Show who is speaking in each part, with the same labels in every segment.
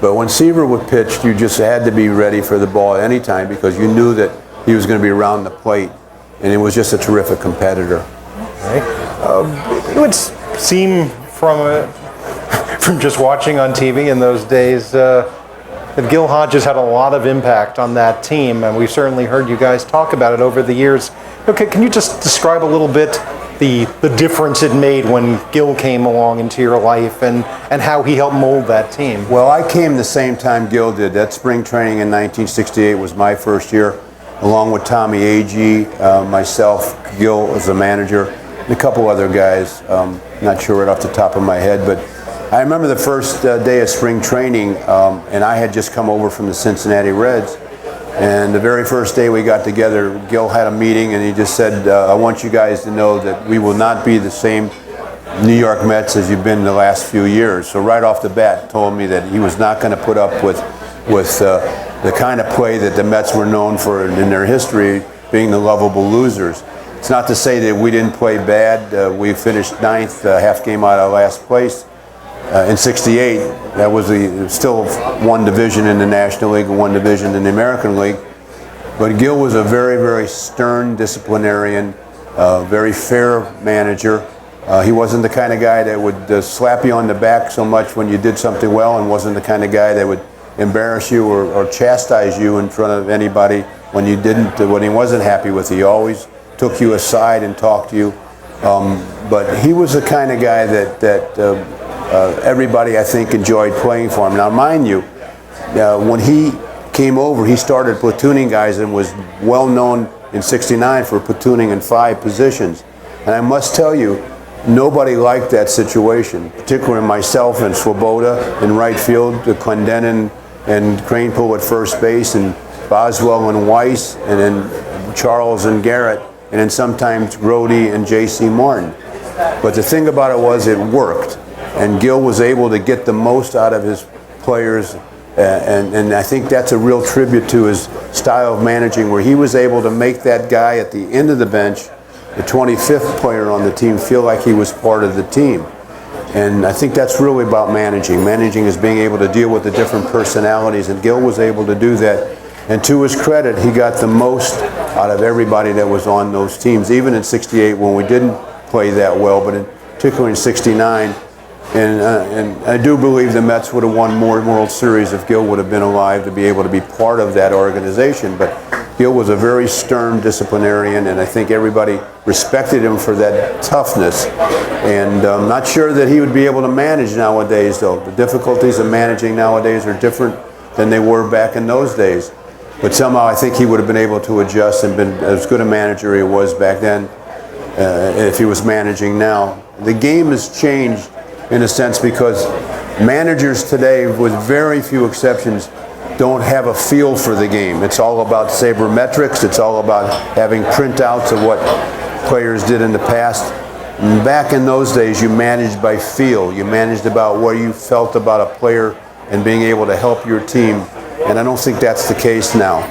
Speaker 1: But when Seaver would pitch, you just had to be ready for the ball at any time because you knew that he was going to be around the plate, and he was just a terrific competitor.
Speaker 2: Okay. It would seem from just watching on TV in those days that Gil Hodges had a lot of impact on that team, and we've certainly heard you guys talk about it over the years. Okay, can you just describe a little bit the difference it made when Gil came along into your life and how he helped mold that team?
Speaker 1: Well, I came the same time Gil did. That spring training in 1968 was my first year, along with Tommy Agee, myself, Gil as the manager, and a couple other guys. Not sure right off the top of my head, but I remember the first day of spring training, and I had just come over from the Cincinnati Reds. And the very first day we got together, Gil had a meeting, and he just said, I want you guys to know that we will not be the same New York Mets as you've been the last few years. So right off the bat told me that he was not going to put up with the kind of play that the Mets were known for in their history, being the lovable losers. It's not to say that we didn't play bad. We finished ninth, half game out of last place. In '68, that was still one division in the National League and one division in the American League. But Gil was a very, very stern disciplinarian, very fair manager. He wasn't the kind of guy that would slap you on the back so much when you did something well, and wasn't the kind of guy that would embarrass you or chastise you in front of anybody when you didn't, when he wasn't happy with you. He always took you aside and talked to you. But he was the kind of guy that everybody, I think, enjoyed playing for him. Now, mind you, when he came over, he started platooning guys and was well known in '69 for platooning in 5 positions. And I must tell you, nobody liked that situation, particularly myself and Swoboda in right field, Clendenin and Cranepool at first base, and Boswell and Weiss, and then Charles and Garrett, and then sometimes Grody and J.C. Martin. But the thing about it was it worked. And Gil was able to get the most out of his players, and I think that's a real tribute to his style of managing, where he was able to make that guy at the end of the bench, the 25th player on the team, feel like he was part of the team. And I think that's really about managing. Managing is being able to deal with the different personalities, and Gil was able to do that. And to his credit, he got the most out of everybody that was on those teams, even in '68 when we didn't play that well, but particularly in '69. And I do believe the Mets would have won more World Series if Gil would have been alive to be able to be part of that organization. But Gil was a very stern disciplinarian, and I think everybody respected him for that toughness. And I'm not sure that he would be able to manage nowadays, though. The difficulties of managing nowadays are different than they were back in those days. But somehow I think he would have been able to adjust and been as good a manager he was back then if he was managing now. The game has changed in a sense because managers today, with very few exceptions, don't have a feel for the game. It's all about sabermetrics. It's all about having printouts of what players did in the past. And back in those days, you managed by feel. You managed about what you felt about a player and being able to help your team. And I don't think that's the case now.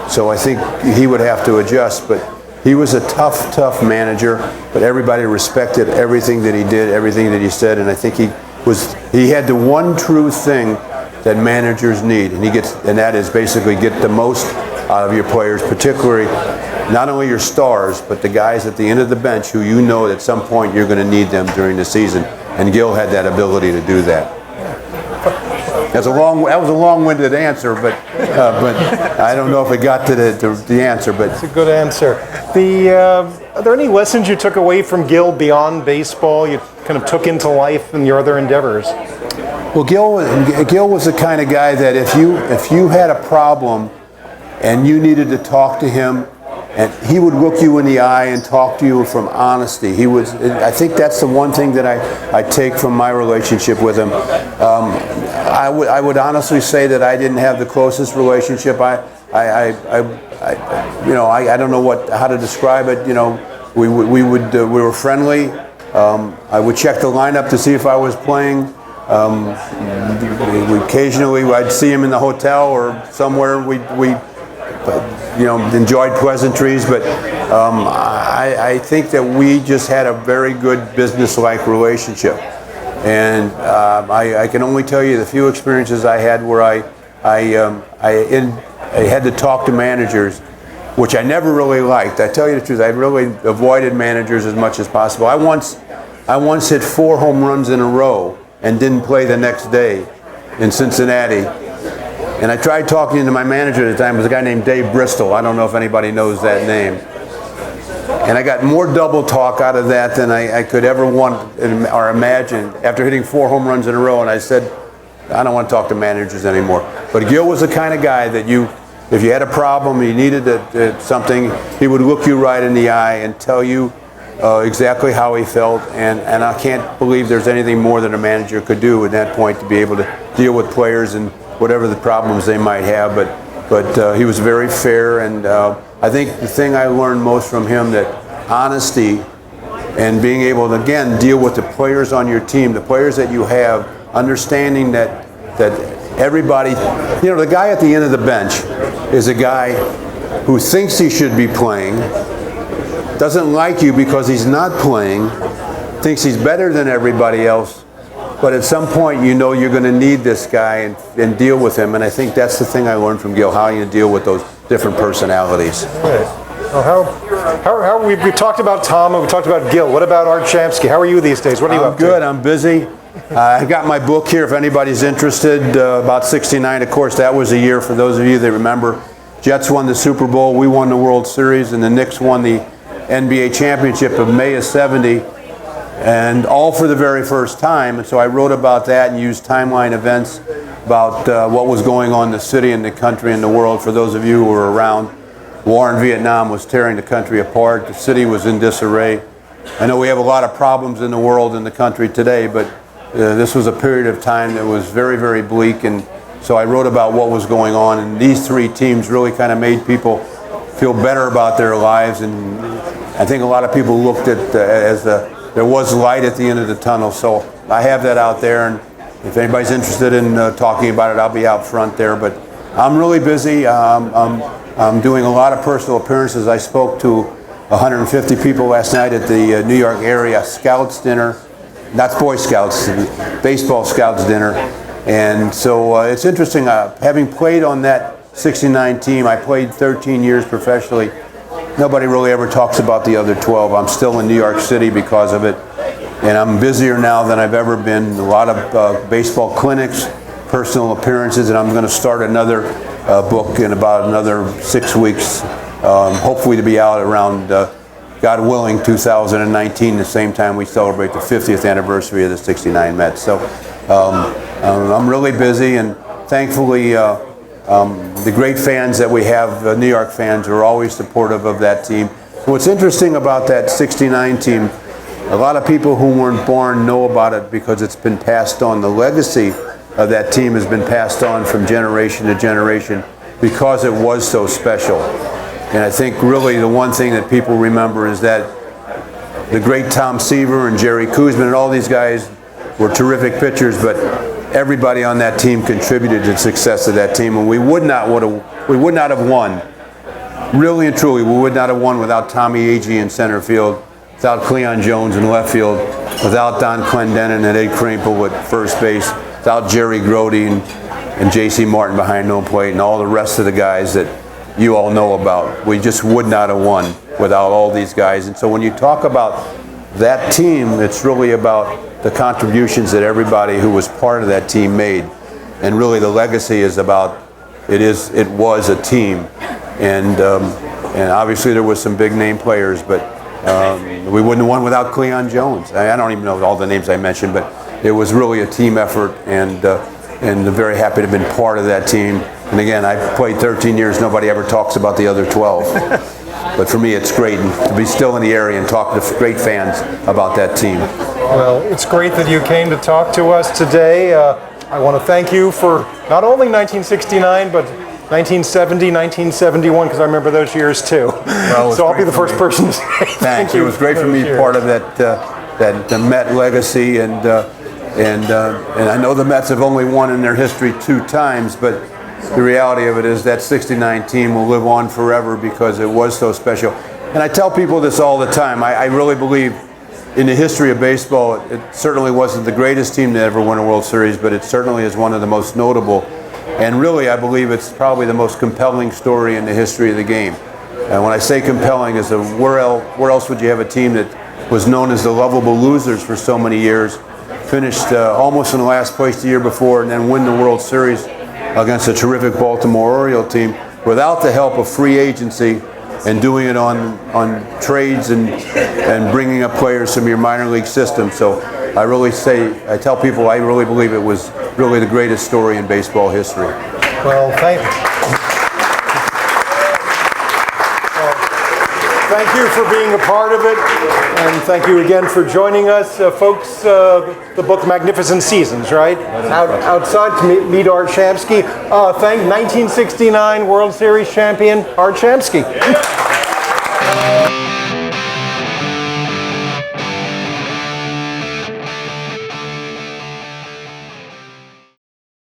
Speaker 1: So I think he would have to adjust. But he was a tough manager, but everybody respected everything that he did, everything that he said, and I think he had the one true thing that managers need, and that is basically get the most out of your players, particularly not only your stars, but the guys at the end of the bench who you know at some point you're going to need them during the season. And Gil had that ability to do that. That was a long-winded answer, but I don't know if it got to the answer. But
Speaker 2: it's a good answer. Are there any lessons you took away from Gil beyond baseball you kind of took into life and your other endeavors?
Speaker 1: Well, Gil was the kind of guy that if you had a problem and you needed to talk to him, and he would look you in the eye and talk to you from honesty. I think that's the one thing that I take from my relationship with him. I would honestly say that I didn't have the closest relationship. I don't know how to describe it. You know, we were friendly. I would check the lineup to see if I was playing. Occasionally, I'd see him in the hotel or somewhere. We enjoyed pleasantries, but I think that we just had a very good business-like relationship. And I can only tell you the few experiences I had where I had to talk to managers, which I never really liked. I tell you the truth, I really avoided managers as much as possible. I once hit 4 home runs in a row and didn't play the next day in Cincinnati. And I tried talking to my manager at the time. It was a guy named Dave Bristol. I don't know if anybody knows that name. And I got more double talk out of that than I could ever want or imagine after hitting 4 home runs in a row. And I said, I don't want to talk to managers anymore. But Gil was the kind of guy that if you had a problem, you needed something, he would look you right in the eye and tell you exactly how he felt. And I can't believe there's anything more that a manager could do at that point to be able to deal with players and whatever the problems they might have. But he was very fair, and I think the thing I learned most from him, that honesty and being able to, again, deal with the players on your team, the players that you have, understanding that everybody, the guy at the end of the bench is a guy who thinks he should be playing, doesn't like you because he's not playing, thinks he's better than everybody else, but at some point you're going to need this guy and deal with him. And I think that's the thing I learned from Gil, how you deal with those different personalities.
Speaker 2: Right. Well, how we talked about Tom and we talked about Gil. What about Art Shamsky? How are you these days? What are you up to?
Speaker 1: I'm good. I'm busy. I got my book here if anybody's interested, about 69. Of course, that was the year, for those of you that remember, Jets won the Super Bowl, we won the World Series, and the Knicks won the NBA championship of May of 70, and all for the very first time. And so I wrote about that and used timeline events about what was going on in the city and the country and the world. For those of you who were around, war in Vietnam was tearing the country apart. The city was in disarray. I know we have a lot of problems in the world and the country today, but this was a period of time that was very, very bleak. And so I wrote about what was going on. And these 3 teams really kind of made people feel better about their lives. And I think a lot of people looked at there was light at the end of the tunnel. So I have that out there. And if anybody's interested in talking about it, I'll be out front there. But I'm really busy. I'm doing a lot of personal appearances. I spoke to 150 people last night at the New York area Scouts dinner, not Boy Scouts, baseball Scouts dinner. And so it's interesting, having played on that 69 team, I played 13 years professionally. Nobody really ever talks about the other 12. I'm still in New York City because of it. And I'm busier now than I've ever been. A lot of baseball clinics, personal appearances, and I'm going to start another book in about another 6 weeks, hopefully to be out around, God willing, 2019, the same time we celebrate the 50th anniversary of the 69 Mets. So I'm really busy, and thankfully the great fans that we have, New York fans, are always supportive of that team. What's interesting about that 69 team, a lot of people who weren't born know about it because it's been passed on. The legacy of that team has been passed on from generation to generation because it was so special. And I think really the one thing that people remember is that the great Tom Seaver and Jerry Koosman and all these guys were terrific pitchers, but everybody on that team contributed to the success of that team. And we would not have won, really and truly, we would not have won without Tommy Agee in center field, without Cleon Jones in left field, without Don Clendenin and Ed Krampel at first base, without Jerry Grody and J.C. Martin behind home plate, and all the rest of the guys that you all know about. We just would not have won without all these guys. And so when you talk about that team, it's really about the contributions that everybody who was part of that team made. And really the legacy is about, it was a team. And obviously there was some big name players, but we wouldn't have won without Cleon Jones. I don't even know all the names I mentioned, but it was really a team effort, and very happy to have been part of that team. And again, I've played 13 years. Nobody ever talks about the other 12. But for me, it's great to be still in the area and talk to great fans about that team.
Speaker 2: Well, it's great that you came to talk to us today. I want to thank you for not only 1969, but 1970, 1971, because I remember those years too. Well, so I'll be the first person to say thank you.
Speaker 1: It was great for me to be part of that Met legacy, and I know the Mets have only won in their history 2 times, but the reality of it is that 69 team will live on forever because it was so special. And I tell people this all the time. I really believe in the history of baseball, it certainly wasn't the greatest team to ever win a World Series, but it certainly is one of the most notable. And really, I believe it's probably the most compelling story in the history of the game. And when I say compelling, is where else would you have a team that was known as the lovable losers for so many years, finished almost in last place the year before, and then win the World Series against a terrific Baltimore Oriole team without the help of free agency and doing it on trades and bringing up players from your minor league system. So I tell people I really believe it was really the greatest story in baseball history.
Speaker 2: Well, thank you for being a part of it, and thank you again for joining us. Folks, the book Magnificent Seasons, right? Outside to meet Art Shamsky. 1969 World Series champion, Art Shamsky.